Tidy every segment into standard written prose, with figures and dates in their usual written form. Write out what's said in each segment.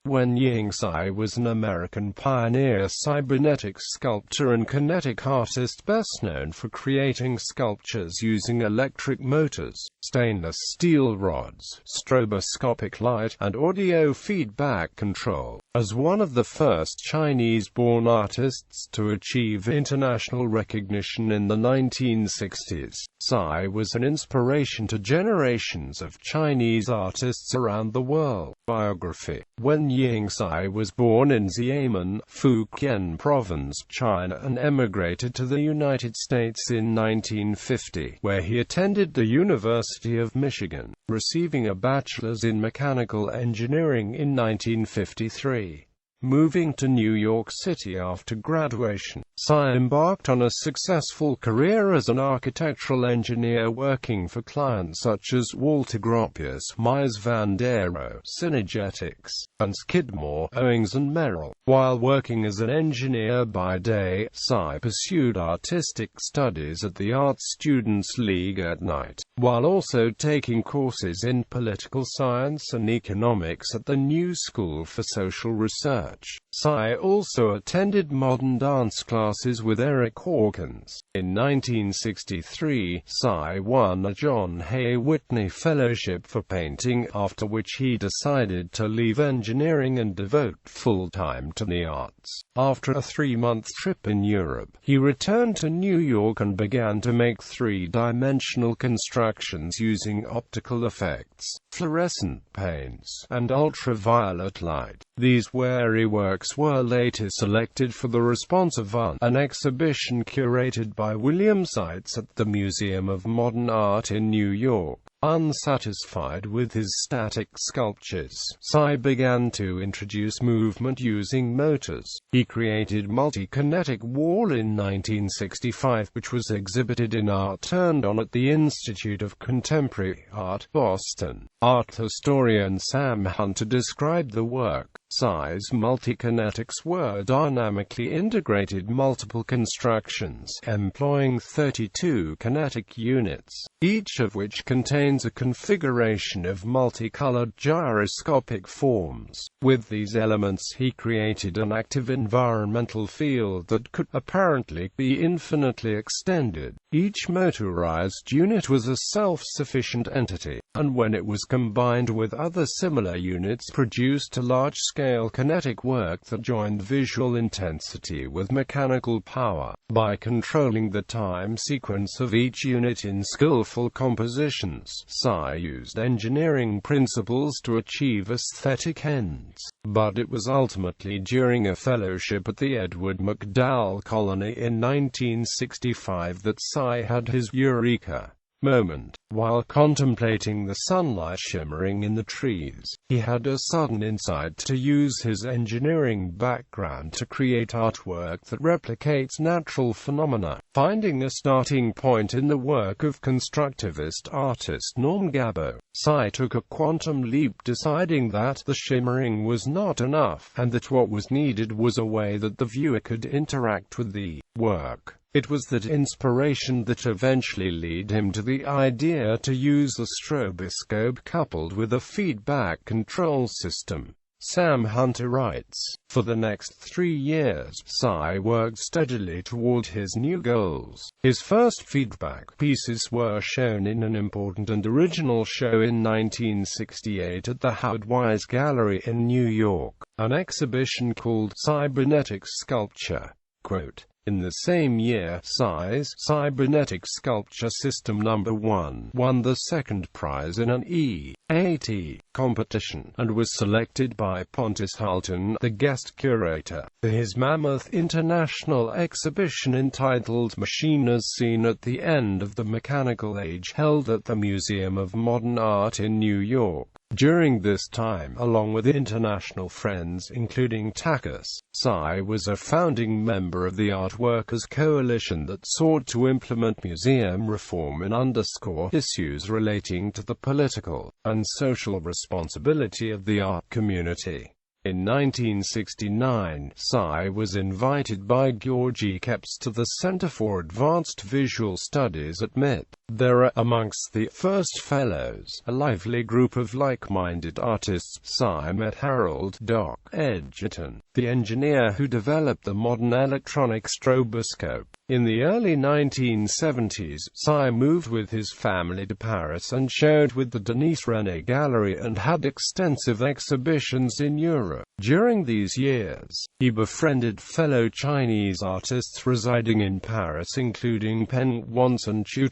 Wen-Ying Tsai was an American pioneer cybernetic sculptor and kinetic artist best known for creating sculptures using electric motors, stainless steel rods, stroboscopic light, and audio feedback control. As one of the first Chinese-born artists to achieve international recognition in the 1960s, Tsai was an inspiration to generations of Chinese artists around the world. Biography. Wen-Ying Tsai was born in Xiamen, Fujian Province, China, and emigrated to the United States in 1950, where he attended the University of Michigan, receiving a bachelor's in mechanical engineering in 1953. Moving to New York City after graduation, Tsai embarked on a successful career as an architectural engineer working for clients such as Walter Gropius, Mies van der Rohe, Synergetics, and Skidmore, Owings and Merrill. While working as an engineer by day, Tsai pursued artistic studies at the Art Students League at night, while also taking courses in political science and economics at the New School for Social Research. Tsai also attended modern dance classes with Eric Hawkins. In 1963, Tsai won a John Hay Whitney Fellowship for painting, after which he decided to leave engineering and devote full-time to the arts. After a 3-month trip in Europe, he returned to New York and began to make three-dimensional constructions using optical effects, fluorescent paints, and ultraviolet light. These wary works were later selected for the Response of an exhibition curated by William Seitz at the Museum of Modern Art in New York. Unsatisfied with his static sculptures, Tsai began to introduce movement using motors. He created multi-kinetic wall in 1965, which was exhibited in Art Turned On at the Institute of Contemporary Art, Boston. Art historian Sam Hunter described the work. Tsai's multi-kinetics were dynamically integrated multiple constructions, employing 32 kinetic units, each of which contains a configuration of multicolored gyroscopic forms. With these elements he created an active environmental field that could apparently be infinitely extended. Each motorized unit was a self-sufficient entity, and when it was combined with other similar units produced a large-scale kinetic work that joined visual intensity with mechanical power. By controlling the time sequence of each unit in skillful compositions, Tsai used engineering principles to achieve aesthetic ends. But it was ultimately during a fellowship at the Edward MacDowell Colony in 1965 that Tsai had his eureka moment. While contemplating the sunlight shimmering in the trees, he had a sudden insight to use his engineering background to create artwork that replicates natural phenomena, finding a starting point in the work of constructivist artist Norm Gabo. Tsai took a quantum leap, deciding that the shimmering was not enough, and that what was needed was a way that the viewer could interact with the work. It was that inspiration that eventually led him to the idea to use the stroboscope coupled with a feedback control system. Sam Hunter writes, "For the next 3 years, Tsai worked steadily toward his new goals. His first feedback pieces were shown in an important and original show in 1968 at the Howard Wise Gallery in New York, an exhibition called Cybernetic Sculpture." Quote, "In the same year, Tsai's Cybernetic Sculpture System No. 1 won the second prize in an EAT competition, and was selected by Pontus Hultén, the guest curator, for his mammoth international exhibition entitled Machine as Seen at the End of the Mechanical Age, held at the Museum of Modern Art in New York. During this time, along with international friends including Takis, Tsai was a founding member of the Art Workers Coalition that sought to implement museum reform and underscore issues relating to the political and social responsibility of the art community. In 1969, Tsai was invited by Georgy Kepes to the Center for Advanced Visual Studies at MIT. There are, amongst the first fellows, a lively group of like-minded artists. Tsai met Harold "Doc" Edgerton, the engineer who developed the modern electronic stroboscope. In the early 1970s, Tsai moved with his family to Paris and showed with the Denis René Gallery and had extensive exhibitions in Europe. During these years, he befriended fellow Chinese artists residing in Paris, including Pen Wanson Th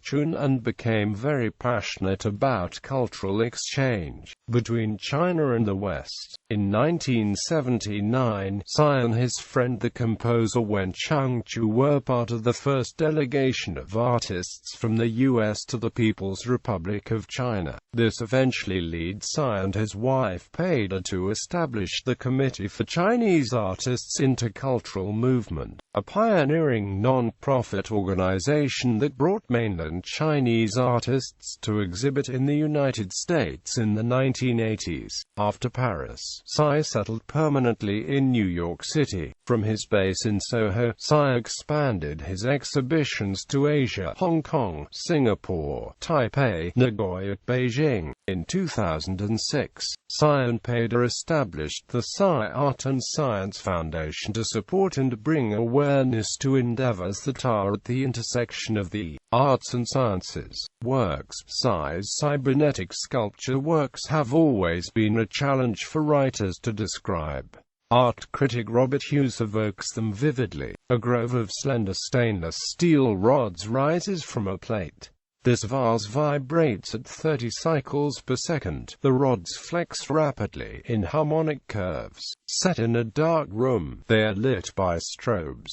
Chun, and became very passionate about cultural exchange between China and the West. In 1979, Tsai and his friend the composer Wen-Ying Tsai were part of the first delegation of artists from the US to the People's Republic of China. This eventually led Tsai and his wife Pada to establish the Committee for Chinese Artists Intercultural Movement, a pioneering non-profit organization that brought mainland Chinese artists to exhibit in the United States in the 1980s. After Paris, Tsai settled permanently in New York City. From his base in Soho, Tsai expanded his exhibitions to Asia, Hong Kong, Singapore, Taipei, Nagoya, Beijing. In 2006, Tsai and Pada established the Tsai Art and Science Foundation to support and bring awareness to endeavors that are at the intersection of the arts and sciences. Works. Tsai's cybernetic sculpture works have always been a challenge for writers to describe. Art critic Robert Hughes evokes them vividly. A grove of slender stainless steel rods rises from a plate. This vase vibrates at 30 cycles per second. The rods flex rapidly in harmonic curves. Set in a dark room, they are lit by strobes.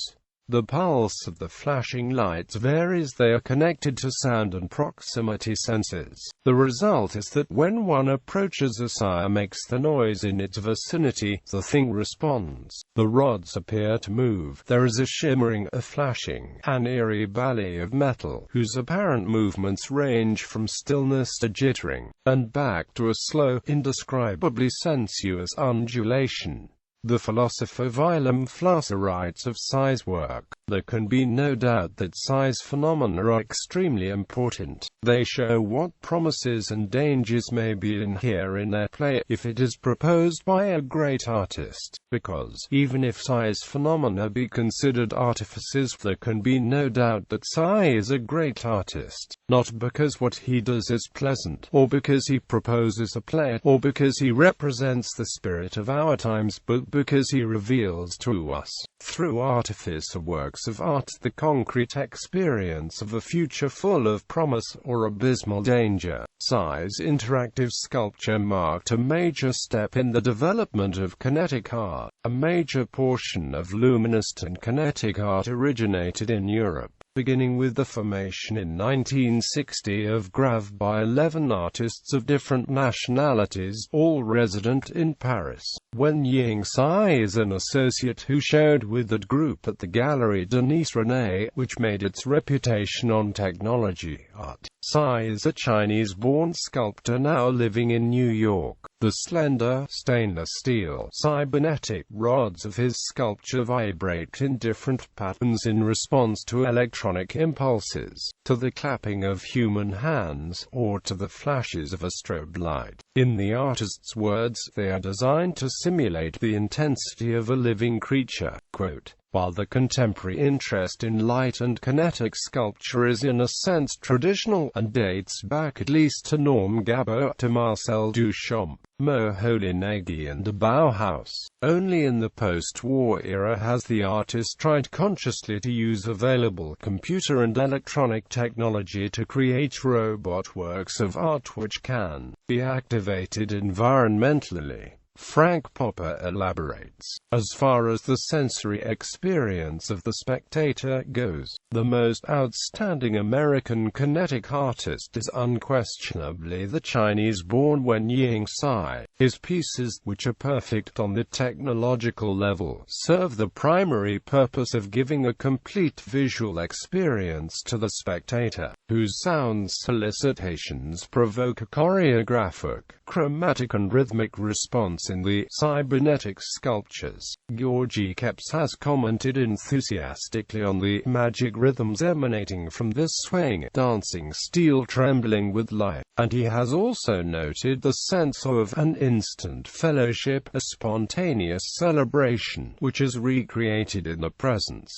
The pulse of the flashing lights varies. They are connected to sound and proximity sensors. The result is that when one approaches a Tsai makes the noise in its vicinity, the thing responds. The rods appear to move. There is a shimmering, a flashing, an eerie ballet of metal, whose apparent movements range from stillness to jittering, and back to a slow, indescribably sensuous undulation. The philosopher Willem Flusser writes of Tsai's work, "There can be no doubt that Tsai's phenomena are extremely important. They show what promises and dangers may be in here in their play if it is proposed by a great artist, because, even if Tsai's phenomena be considered artifices, there can be no doubt that Tsai is a great artist, not because what he does is pleasant, or because he proposes a play, or because he represents the spirit of our times, but because he reveals to us, through artifice or works of art, the concrete experience of a future full of promise or abysmal danger." Tsai's interactive sculpture marked a major step in the development of kinetic art. A major portion of luminist and kinetic art originated in Europe, beginning with the formation in 1960 of Grave by 11 artists of different nationalities, all resident in Paris. Wen-Ying Tsai is an associate who showed with that group at the Gallery Denis René, which made its reputation on technology art. Tsai is a Chinese-born sculptor now living in New York. The slender, stainless steel, cybernetic rods of his sculpture vibrate in different patterns in response to electronic impulses, to the clapping of human hands, or to the flashes of a strobe light. In the artist's words, they are designed to simulate the intensity of a living creature. Quote, "While the contemporary interest in light and kinetic sculpture is in a sense traditional, and dates back at least to Norm Gabor, to Marcel Duchamp, Moholy Nagy and the Bauhaus, only in the post-war era has the artist tried consciously to use available computer and electronic technology to create robot works of art which can be activated environmentally." Frank Popper elaborates, "As far as the sensory experience of the spectator goes, the most outstanding American kinetic artist is unquestionably the Chinese-born Wen-Ying Tsai. His pieces, which are perfect on the technological level, serve the primary purpose of giving a complete visual experience to the spectator, whose sound solicitations provoke a choreographic, chromatic and rhythmic response in the cybernetic sculptures." Georgi Kepes has commented enthusiastically on the magic rhythms emanating from this swaying, dancing steel trembling with life, and he has also noted the sense of an instant fellowship, a spontaneous celebration, which is recreated in the presence.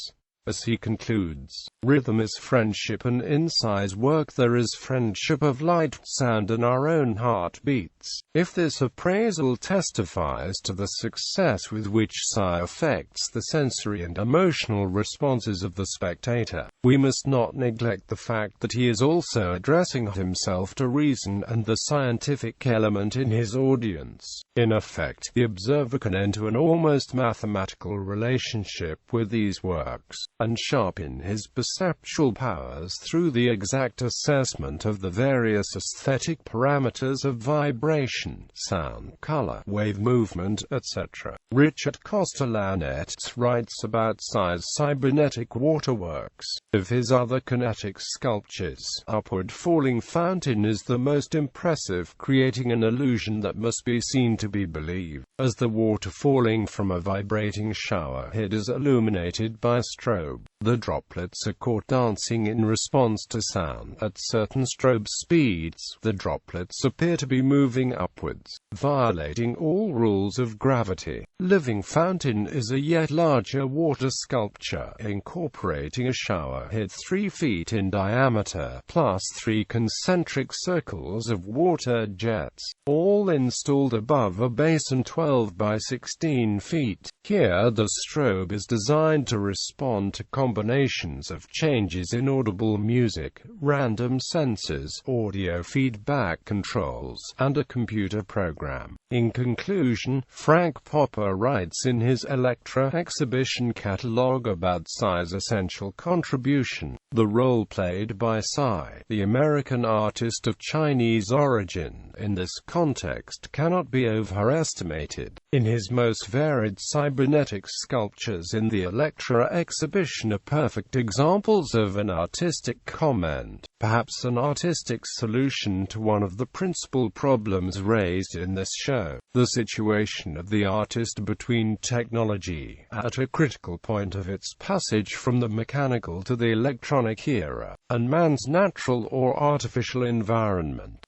As he concludes, rhythm is friendship, and in Tsai's work there is friendship of light, sound and our own heartbeats. If this appraisal testifies to the success with which Tsai affects the sensory and emotional responses of the spectator, we must not neglect the fact that he is also addressing himself to reason and the scientific element in his audience. In effect, the observer can enter an almost mathematical relationship with these works, and sharpen his perceptual powers through the exact assessment of the various aesthetic parameters of vibration, sound, color, wave movement, etc. Richard Costa-Lanett writes about Tsai's cybernetic waterworks. Of his other kinetic sculptures, Upward Falling Fountain is the most impressive, creating an illusion that must be seen to be believed, as the water falling from a vibrating shower head is illuminated by strobe. The droplets are caught dancing in response to sound. At certain strobe speeds, the droplets appear to be moving upwards, violating all rules of gravity. Living Fountain is a yet larger water sculpture, incorporating a shower head 3 feet in diameter, plus 3 concentric circles of water jets, all installed above a basin 12 by 16 feet. Here the strobe is designed to respond to combinations of changes in audible music, random sensors, audio feedback controls, and a computer program. In conclusion, Frank Popper writes in his Electra exhibition catalogue about Tsai's essential contribution: the role played by Tsai, the American artist of Chinese origin, in this context cannot be overestimated. In his most varied cybernetic sculptures in the Electra exhibition are perfect examples of an artistic comment, perhaps an artistic solution to one of the principal problems raised in this show: the situation of the artist between technology, at a critical point of its passage from the mechanical to the electronic era, and man's natural or artificial environment.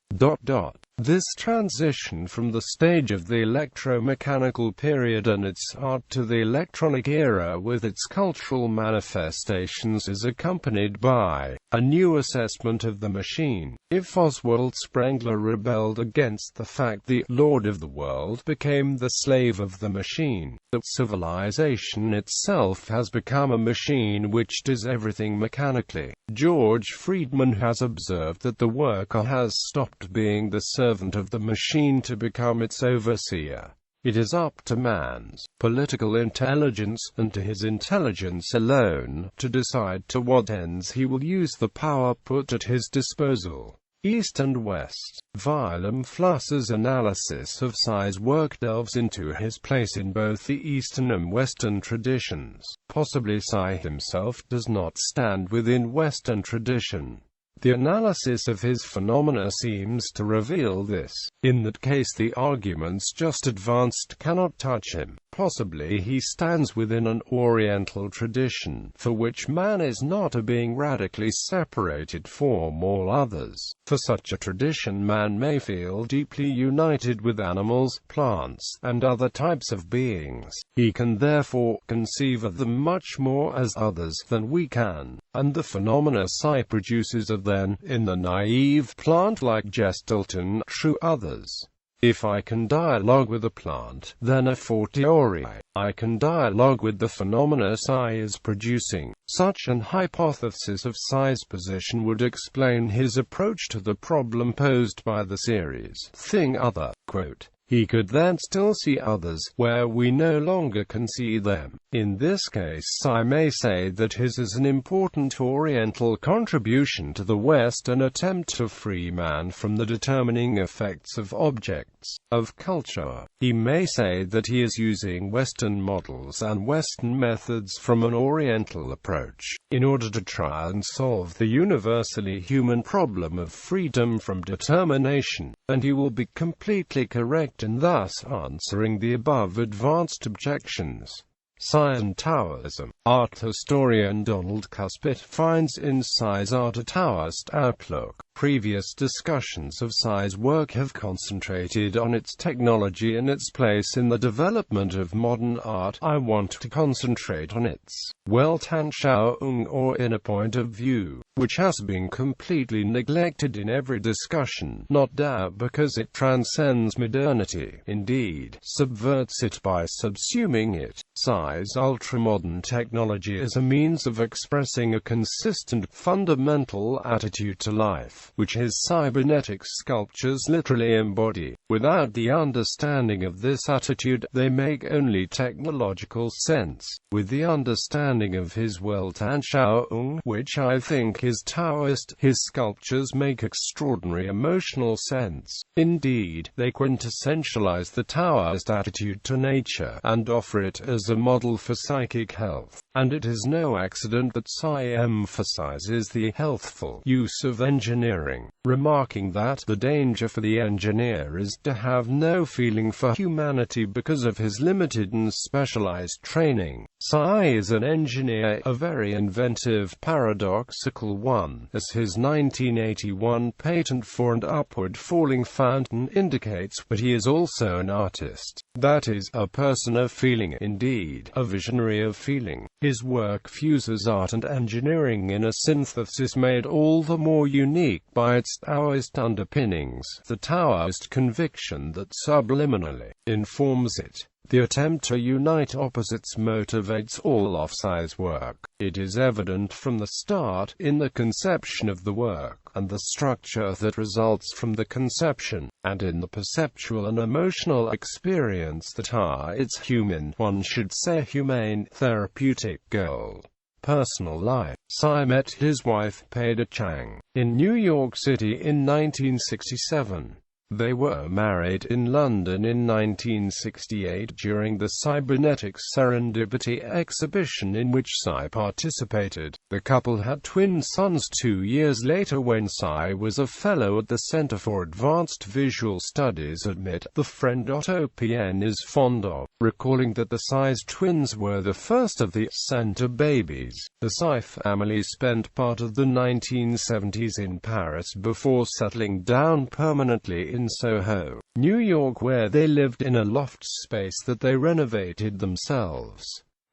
This transition from the stage of the electromechanical period and its art to the electronic era with its cultural manifestations is accompanied by a new assessment of the machine. If Oswald Spengler rebelled against the fact the Lord of the World became the slave of the machine, that civilization itself has become a machine which does everything mechanically, George Friedman has observed that the worker has stopped being the servant of the machine to become its overseer. It is up to man's political intelligence, and to his intelligence alone, to decide to what ends he will use the power put at his disposal. East and West. Willem Flusser's analysis of Tsai's work delves into his place in both the Eastern and Western traditions. Possibly Tsai himself does not stand within Western tradition. The analysis of his phenomena seems to reveal this. In that case, the arguments just advanced cannot touch him. Possibly he stands within an Oriental tradition, for which man is not a being radically separated from all others. For such a tradition, man may feel deeply united with animals, plants, and other types of beings. He can therefore conceive of them much more as others than we can, and the phenomena Tsai produces are then, in the naive, plant-like Gestalten, true others. If I can dialogue with a plant, then a fortiori, I can dialogue with the phenomena Tsai is producing. Such an hypothesis of Tsai's position would explain his approach to the problem posed by the series Thing Other. Quote, he could then still see others, where we no longer can see them. In this case, Tsai may say that his is an important Oriental contribution to the West, an attempt to free man from the determining effects of objects, of culture. He may say that he is using Western models and Western methods from an Oriental approach, in order to try and solve the universally human problem of freedom from determination, and he will be completely correct in thus answering the above advanced objections. Tsai and Taoism. Art historian Donald Cuspit finds in Tsai's art a Taoist outlook. Previous discussions of Tsai's work have concentrated on its technology and its place in the development of modern art. I want to concentrate on its Weltanschauung, or inner point of view, which has been completely neglected in every discussion, not doubt because it transcends modernity, indeed, subverts it by subsuming it. Tsai's ultramodern technology is a means of expressing a consistent, fundamental attitude to life, which his cybernetic sculptures literally embody. Without the understanding of this attitude, they make only technological sense. With the understanding of his Weltanschauung, which I think is Taoist, his sculptures make extraordinary emotional sense. Indeed, they quintessentialize the Taoist attitude to nature, and offer it as a model for psychic health. And it is no accident that Tsai emphasizes the healthful use of engineering, remarking that the danger for the engineer is to have no feeling for humanity because of his limited and specialized training. Tsai is an engineer, a very inventive, paradoxical one, as his 1981 patent for an upward falling fountain indicates, but he is also an artist. That is, a person of feeling, indeed, a visionary of feeling. His work fuses art and engineering in a synthesis made all the more unique by its Taoist underpinnings, the Taoist conviction that subliminally informs it. The attempt to unite opposites motivates all of Tsai's work. It is evident from the start, in the conception of the work, and the structure that results from the conception, and in the perceptual and emotional experience that are its human, one should say humane, therapeutic goal. Personal life. Tsai met his wife, Pada Chang, in New York City in 1967. They were married in London in 1968 during the Cybernetic Serendipity exhibition in which Tsai participated. The couple had twin sons 2 years later when Tsai was a fellow at the Center for Advanced Visual Studies at MIT. The friend Otto Pien is fond of recalling that the Tsai's twins were the first of the center babies. The Tsai family spent part of the 1970s in Paris before settling down permanently in Soho, New York, where they lived in a loft space that they renovated themselves.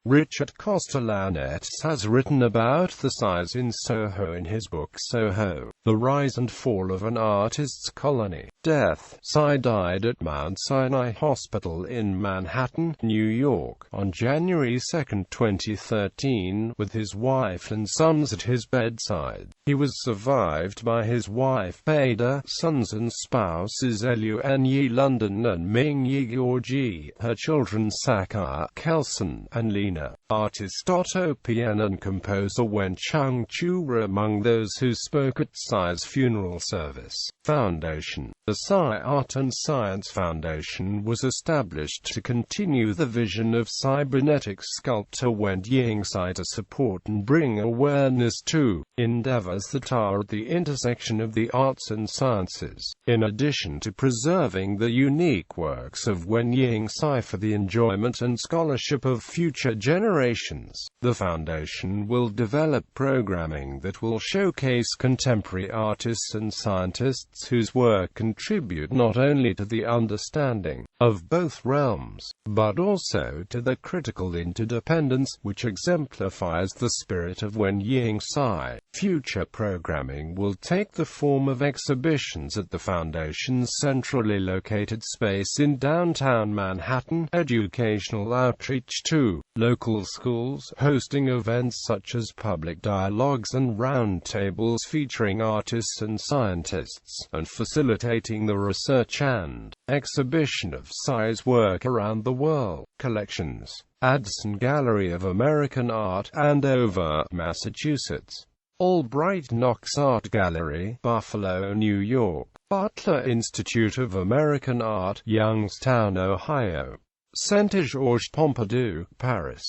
Richard Kostelanetz has written about the Tsais in Soho in his book Soho, The Rise and Fall of an Artist's Colony. Death. Tsai died at Mount Sinai Hospital in Manhattan, New York, on January 2, 2013, with his wife and sons at his bedside. He was survived by his wife Pada, sons and spouses Wen-Ying London and Ming-Yi Georgie, her children Saka, Kelson, and Lena. Artist Otto Pien and composer Wen-Chang Chu were among those who spoke at Tsai's funeral service. Foundation. The Tsai Art and Science Foundation was established to continue the vision of cybernetic sculptor Wen-Ying Tsai to support and bring awareness to endeavors that are at the intersection of the arts and sciences, in addition to preserving the unique works of Wen-Ying Tsai for the enjoyment and scholarship of future generations. The foundation will develop programming that will showcase contemporary artists and scientists whose work contribute not only to the understanding of both realms, but also to the critical interdependence which exemplifies the spirit of Wen-Ying Tsai. Future programming will take the form of exhibitions at the Foundation's centrally located space in downtown Manhattan, educational outreach to local schools, hosting events such as public dialogues and roundtables featuring artists and scientists, and facilitating the research and exhibition of Tsai's work around the world. Collections. Addison Gallery of American Art, Andover, Massachusetts. Albright Knox Art Gallery, Buffalo, New York. Butler Institute of American Art, Youngstown, Ohio. Centre Georges Pompidou, Paris.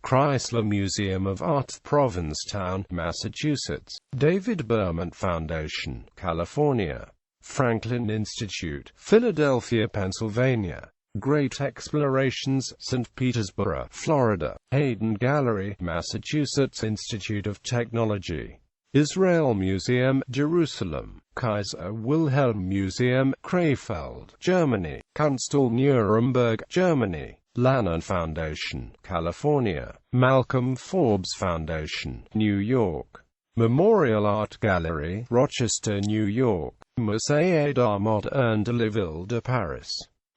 Chrysler Museum of Art, Provincetown, Massachusetts. David Berman Foundation, California. Franklin Institute, Philadelphia, Pennsylvania. Great Explorations, St. Petersburg, Florida. Hayden Gallery, Massachusetts Institute of Technology. Israel Museum, Jerusalem. Kaiser Wilhelm Museum, Krefeld, Germany. Kunsthal Nuremberg, Germany. Lannan Foundation, California. Malcolm Forbes Foundation, New York. Memorial Art Gallery, Rochester, New York. Musée d'Art Moderne de la Ville de Paris.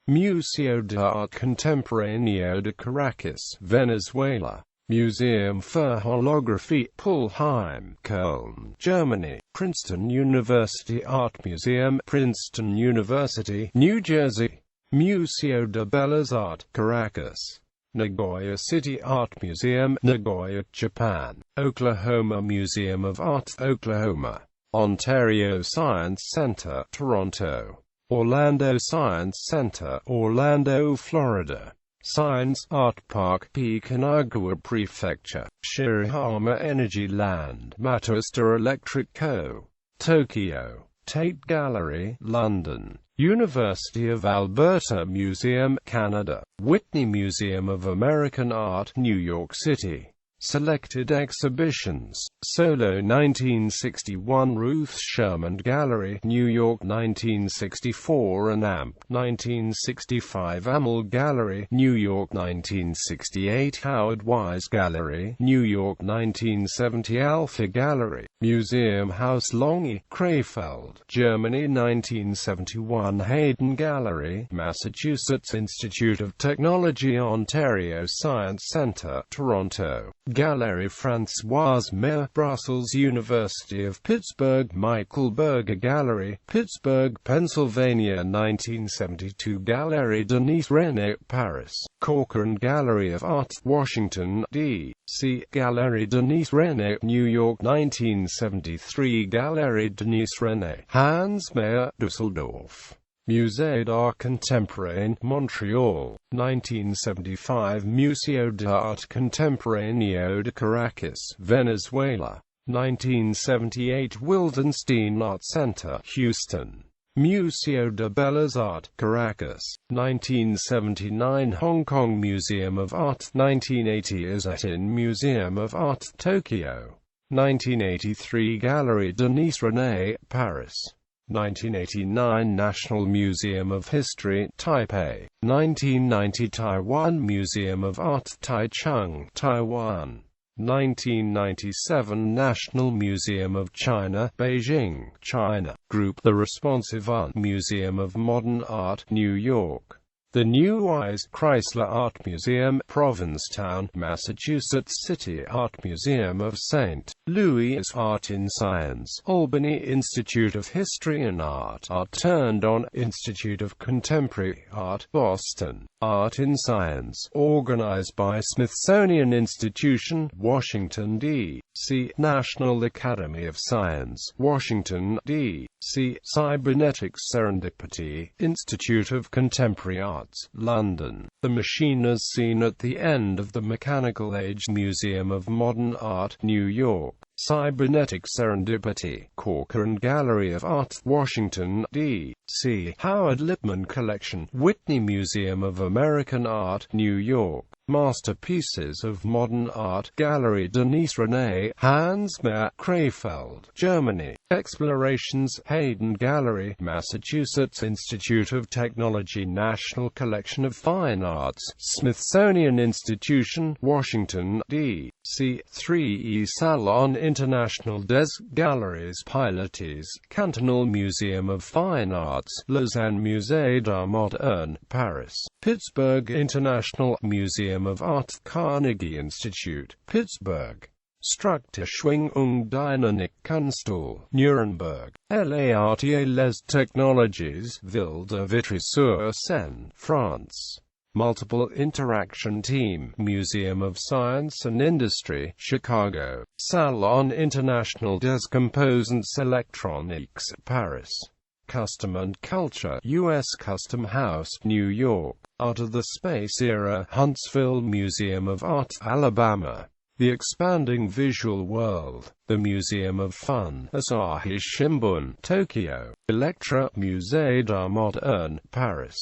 Museo d'Art Contemporaneo de Caracas, Venezuela. Museum für Holographie, Pulheim, Köln, Germany. Princeton University Art Museum, Princeton University, New Jersey. Museo de Bellas Artes, Caracas. Nagoya City Art Museum, Nagoya, Japan. Oklahoma Museum of Art, Oklahoma. Ontario Science Center, Toronto. Orlando Science Center, Orlando, Florida. Science Art Park, Kanagawa Prefecture. Shirihama Energy Land, Matsushita Electric Co. Tokyo. Tate Gallery, London. University of Alberta Museum, Canada. Whitney Museum of American Art, New York City. Selected exhibitions. Solo 1961 Ruth Sherman Gallery, New York 1964 AMP 1965 Amel Gallery, New York 1968 Howard Wise Gallery, New York 1970 Alpha Gallery, Museum House Longy, Krefeld, Germany 1971 Hayden Gallery, Massachusetts Institute of Technology Ontario Science Centre, Toronto. Galerie Françoise Meyer, Brussels University of Pittsburgh Michael Berger Gallery, Pittsburgh, Pennsylvania 1972 Galerie Denise René, Paris. Corcoran Gallery of Art, Washington, D.C. Galerie Denise René, New York 1973 Galerie Denise René, Hans Meyer, Düsseldorf. Musée d'Art Contemporain, Montreal, 1975 Museo d'Art Contemporaneo de Caracas, Venezuela, 1978 Wildenstein Art Center, Houston. Museo de Bellas Artes, Caracas, 1979 Hong Kong Museum of Art, 1980 Azatin Museum of Art, Tokyo, 1983 Galerie Denise René, Paris. 1989 National Museum of History, Taipei. 1990 Taiwan Museum of Art, Taichung, Taiwan. 1997 National Museum of China, Beijing, China. Group The Responsive Art Museum of Modern Art, New York. The New Wise Chrysler Art Museum, Provincetown, Massachusetts. City Art Museum of St. Louis. Art in Science, Albany Institute of History and Art. Art Turned On, Institute of Contemporary Art, Boston. Art in Science, organized by Smithsonian Institution, Washington, D.C. National Academy of Science, Washington, D.C. Cybernetic Serendipity, Institute of Contemporary Arts, London. The Machine as Seen at the End of the Mechanical Age, Museum of Modern Art, New York. Cybernetic Serendipity, Corcoran Gallery of Art, Washington, D.C. Howard Lipman Collection, Whitney Museum of American Art, New York. Masterpieces of Modern Art, Galerie Denise René, Hans Meyer, Krefeld, Germany. Explorations, Hayden Gallery, Massachusetts Institute of Technology. National Collection of Fine Arts, Smithsonian Institution, Washington, D.C. 3E Salon International des Galeries Pilates, Cantonal Museum of Fine Arts, Lausanne Musée d'Art Moderne, Paris. Pittsburgh International Museum of Art, Carnegie Institute, Pittsburgh. Strukturschwing und Dynamik Kunsthal, Nuremberg. LART Les Technologies, Ville de Vitry-sur-Seine, France. Multiple Interaction Team, Museum of Science and Industry, Chicago. Salon International des Composants Electroniques, Paris. Custom and Culture, U.S. Custom House, New York. Art of the Space Era, Huntsville Museum of Art, Alabama. The Expanding Visual World, the Museum of Fun, Asahi Shimbun, Tokyo. Electra, Musée d'Art Moderne, Paris.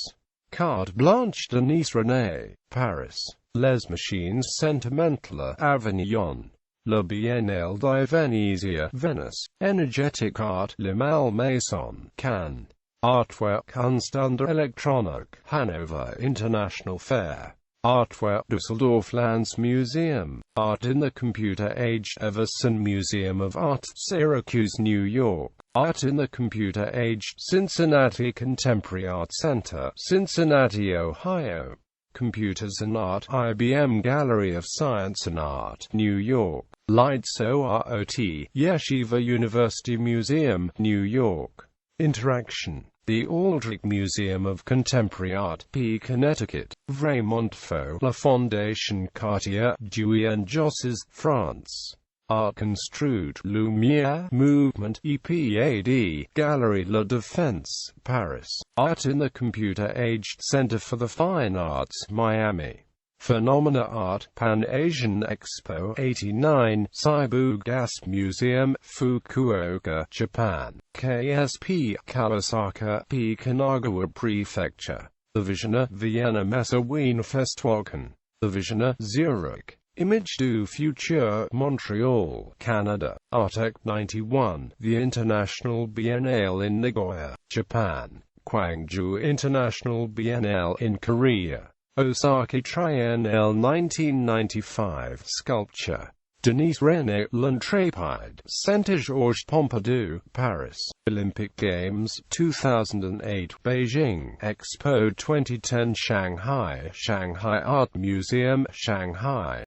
Carte Blanche Denise René, Paris. Les Machines Sentimentales Avignon. La Biennale di Venezia, Venice. Energetic Art, Le Malmaison, Cannes. Artwork Kunst Elektronik, Hanover International Fair. Artwork Düsseldorf Landsmuseum. Art in the Computer Age, Everson Museum of Art, Syracuse, New York. Art in the Computer Age, Cincinnati Contemporary Art Center, Cincinnati, Ohio. Computers and Art, IBM Gallery of Science and Art, New York. Lights OROT, Yeshiva University Museum, New York. Interaction, the Aldrich Museum of Contemporary Art, P. Connecticut. Vremontvaux, La Fondation Cartier, Dewey and Josses, France. Art Construed, Lumière, Movement, EPAD, Galerie La Défense, Paris. Art in the Computer Age, Center for the Fine Arts, Miami. Phenomena Art, Pan-Asian Expo 89, Seibu Gas Museum, Fukuoka, Japan. KSP, Kawasaka, P. Kanagawa Prefecture. The Visioner, Vienna Messe Wien Festwochen. The Visioner, Zurich. Image du Futur, Montreal, Canada. Artec 91, the International Biennale in Nagoya, Japan. Gwangju International Biennale in Korea. Osaka Triennale 1995, Sculpture. Denise René, L'Intrépide, Centre Georges Pompidou, Paris. Olympic Games 2008, Beijing. Expo 2010, Shanghai, Shanghai Art Museum, Shanghai.